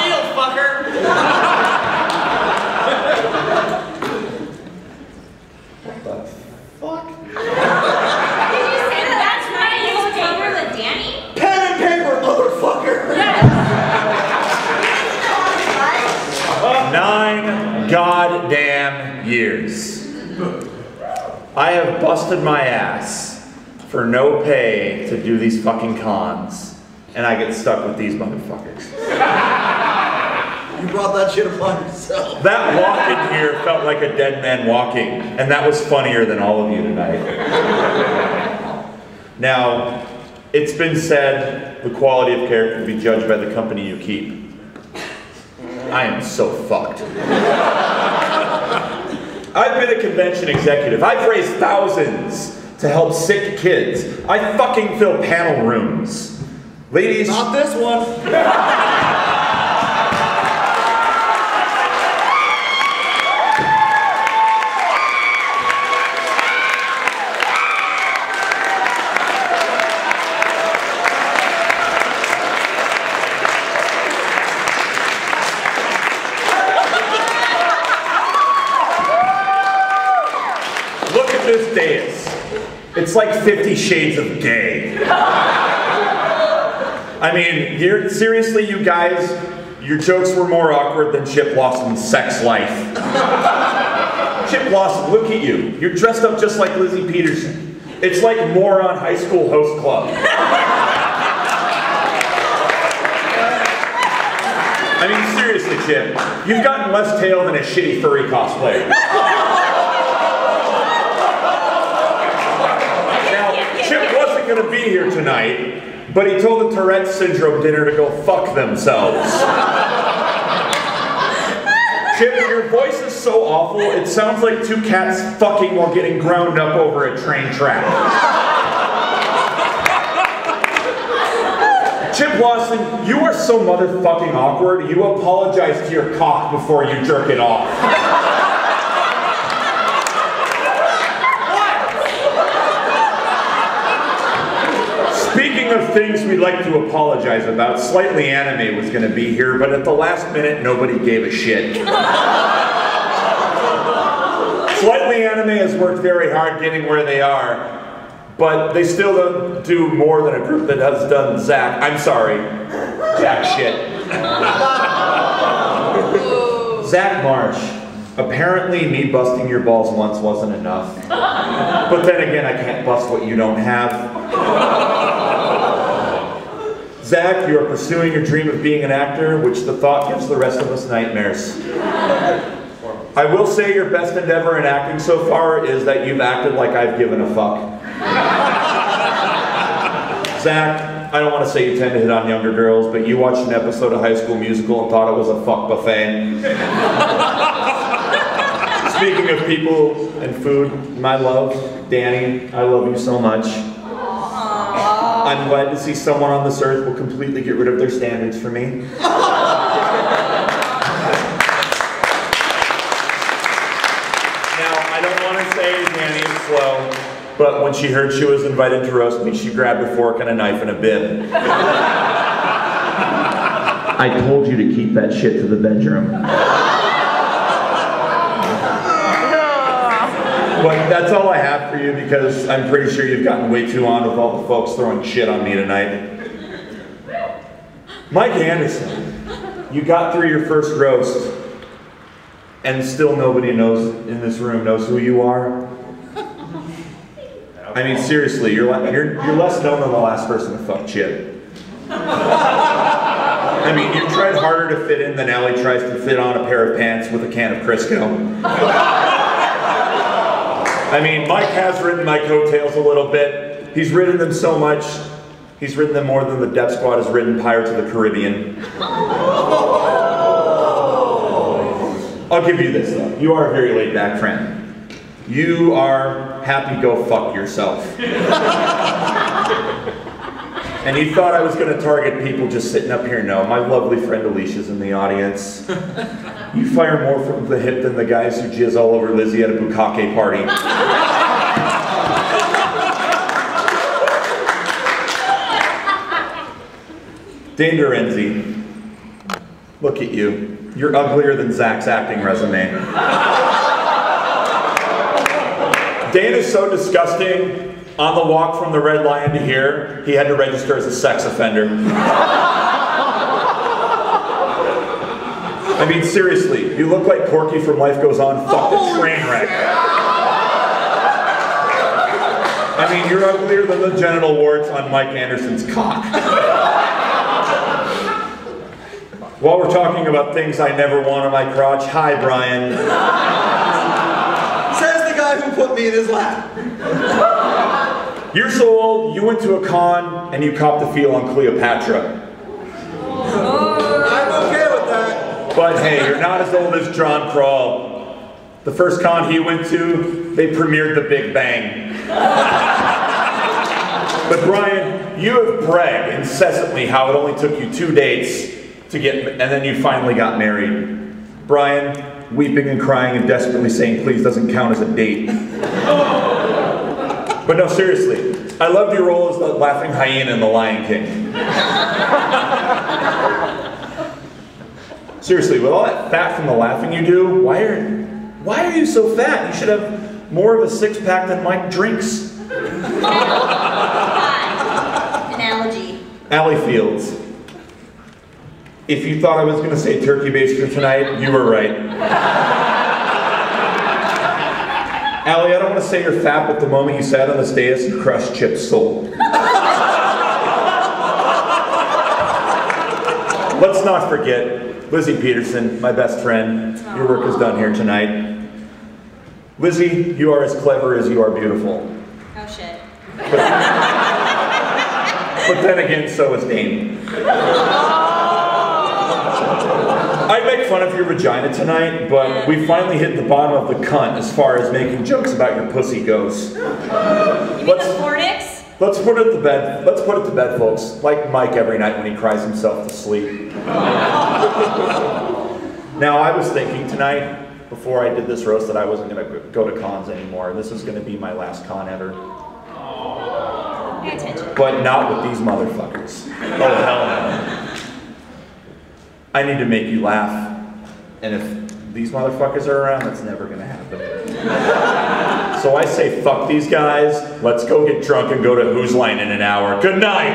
Feel, fucker! What the fuck? Did you say that that's right? You use paper than Danny? Pen and paper, motherfucker! Yes! 9 goddamn years. I have busted my ass for no pay to do these fucking cons, and I get stuck with these motherfuckers. You brought that shit upon yourself. That walk in here felt like a dead man walking, and that was funnier than all of you tonight. Now, it's been said the quality of character will be judged by the company you keep. I am so fucked. I've been a convention executive. I've raised thousands to help sick kids. I fucking fill panel rooms. Ladies... Not this one. This dais. It's like 50 Shades of Gay. I mean, seriously, you guys, your jokes were more awkward than Chip Lawson's sex life. Chip Lawson, look at you. You're dressed up just like Lizzie Peterson. It's like Moron High School Host Club. I mean, seriously, Chip, you've gotten less tail than a shitty furry cosplayer. Chip wasn't going to be here tonight, but he told the Tourette's Syndrome dinner to go fuck themselves. Chip, your voice is so awful, it sounds like two cats fucking while getting ground up over a train track. Chip Lawson, you are so motherfucking awkward, you apologize to your cock before you jerk it off. Speaking of things we'd like to apologize about, Slightly Anime was going to be here, but at the last minute, nobody gave a shit. Slightly Anime has worked very hard getting where they are, but they still don't do more than a group that has done Zach. I'm sorry, Jack shit. Zach Marsh. Apparently, me busting your balls once wasn't enough. But then again, I can't bust what you don't have. Zach, you are pursuing your dream of being an actor, which the thought gives the rest of us nightmares. I will say your best endeavor in acting so far is that you've acted like I've given a fuck. Zach, I don't want to say you tend to hit on younger girls, but you watched an episode of High School Musical and thought it was a fuck buffet. Speaking of people and food, my love, Danny, I love you so much. I'm glad to see someone on this earth will completely get rid of their standards for me. Now, I don't want to say Danny is slow, but when she heard she was invited to roast me, she grabbed a fork and a knife and a bib. I told you to keep that shit to the bedroom. But that's all I have for you because I'm pretty sure you've gotten way too on with all the folks throwing shit on me tonight. Mike Anderson, you got through your first roast and still nobody knows in this room knows who you are. I mean, seriously, you're less known than the last person to fuck Chip. I mean, you tried harder to fit in than Allie tries to fit on a pair of pants with a can of Crisco. I mean, Mike has ridden my coattails a little bit. He's ridden them so much, he's ridden them more than the Death Squad has ridden Pirates of the Caribbean. I'll give you this, though. You are a very laid-back friend. You are happy go fuck yourself. And you thought I was going to target people just sitting up here. No, my lovely friend Alicia's in the audience. You fire more from the hip than the guys who jizz all over Lizzie at a bukkake party. Dane Dorenzi, look at you. You're uglier than Zach's acting resume. Dane is so disgusting. On the walk from the Red Lion to here, he had to register as a sex offender. I mean, seriously, you look like Porky from Life Goes On, fucking train wreck. I mean, you're uglier than the genital warts on Mike Anderson's cock. While we're talking about things I never want on my crotch, hi, Brian. Says the guy who put me in his lap. You're so old, you went to a con and you copped the feel on Cleopatra. I'm okay with that. But hey, you're not as old as John Crawl. The first con he went to, they premiered The Big Bang. But Brian, you have bragged incessantly how it only took you 2 dates to get, and then you finally got married. Brian, weeping and crying and desperately saying please doesn't count as a date. But no, seriously, I loved your role as the laughing hyena in The Lion King. Seriously, with all that fat from the laughing you do, why are you so fat? You should have more of a six-pack than Mike drinks. Analogy. Allie Fields. If you thought I was going to say turkey baster tonight, you were right. Allie, I don't want to say you're fat, but the moment you sat on this dais, you crushed Chip's soul. Let's not forget Lizzie Peterson, my best friend. Your work is done here tonight. Lizzie, you are as clever as you are beautiful. Oh shit. But then again, so is Dane. I'd make fun of your vagina tonight, but we finally hit the bottom of the cunt as far as making jokes about your pussy goes. You mean the fornix? Let's put it to bed. Let's put it to bed, folks. Like Mike every night when he cries himself to sleep. Now, I was thinking tonight, before I did this roast, that I wasn't going to go to cons anymore. This is going to be my last con ever. Pay attention. But not with these motherfuckers. Oh, hell no. I need to make you laugh. And if these motherfuckers are around, that's never going to happen. So I say, fuck these guys. Let's go get drunk and go to Who's Line in an hour. Good night.